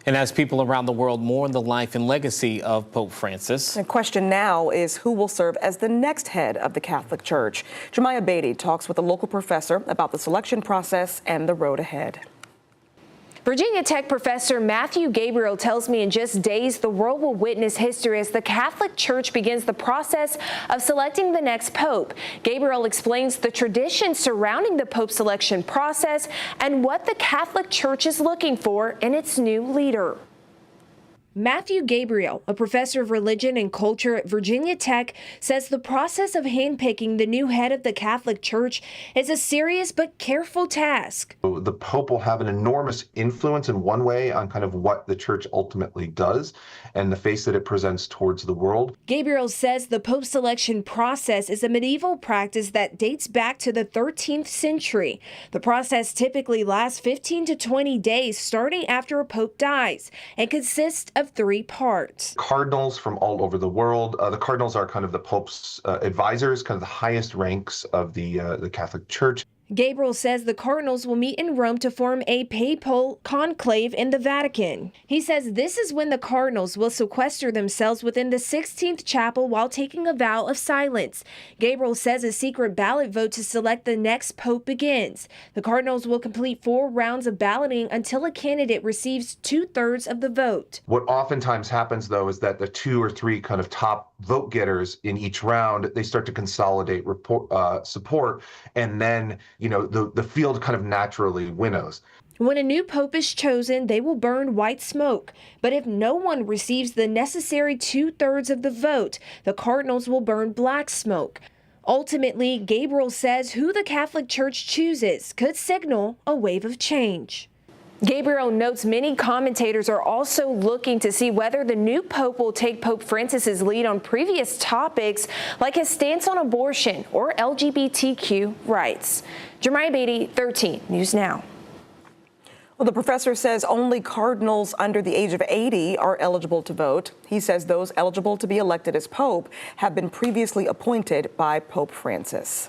And as people around the world mourn the life and legacy of Pope Francis. The question now is who will serve as the next head of the Catholic Church. Jemiah Beatty talks with a local professor about the selection process and the road ahead. Virginia Tech professor Matthew Gabriel tells me in just days the world will witness history as the Catholic Church begins the process of selecting the next pope. Gabriel explains the tradition surrounding the pope selection process and what the Catholic Church is looking for in its new leader. Matthew Gabriel, a professor of religion and culture at Virginia Tech, says the process of handpicking the new head of the Catholic Church is a serious but careful task. The Pope will have an enormous influence in one way on kind of what the Church ultimately does and the face that it presents towards the world. Gabriel says the Pope selection process is a medieval practice that dates back to the 13th century. The process typically lasts 15 to 20 days starting after a Pope dies and consists of 3 parts. Cardinals from all over the world. The cardinals are kind of the Pope's advisors, kind of the highest ranks of the Catholic Church. Gabriel says the cardinals will meet in Rome to form a papal conclave in the Vatican. He says this is when the cardinals will sequester themselves within the 16th chapel while taking a vow of silence. Gabriel says a secret ballot vote to select the next pope begins. The cardinals will complete 4 rounds of balloting until a candidate receives 2/3 of the vote. What oftentimes happens, though, is that the 2 or 3 kind of top vote getters in each round, they start to consolidate support, and then the field kind of naturally winnows. When a new pope is chosen, they will burn white smoke. But if no one receives the necessary 2/3 of the vote, the cardinals will burn black smoke. Ultimately, Gabriel says who the Catholic Church chooses could signal a wave of change. Gabriel notes many commentators are also looking to see whether the new pope will take Pope Francis's lead on previous topics like his stance on abortion or LGBTQ rights. Jemiah Beatty, 13 News Now. Well, the professor says only cardinals under the age of 80 are eligible to vote. He says those eligible to be elected as pope have been previously appointed by Pope Francis.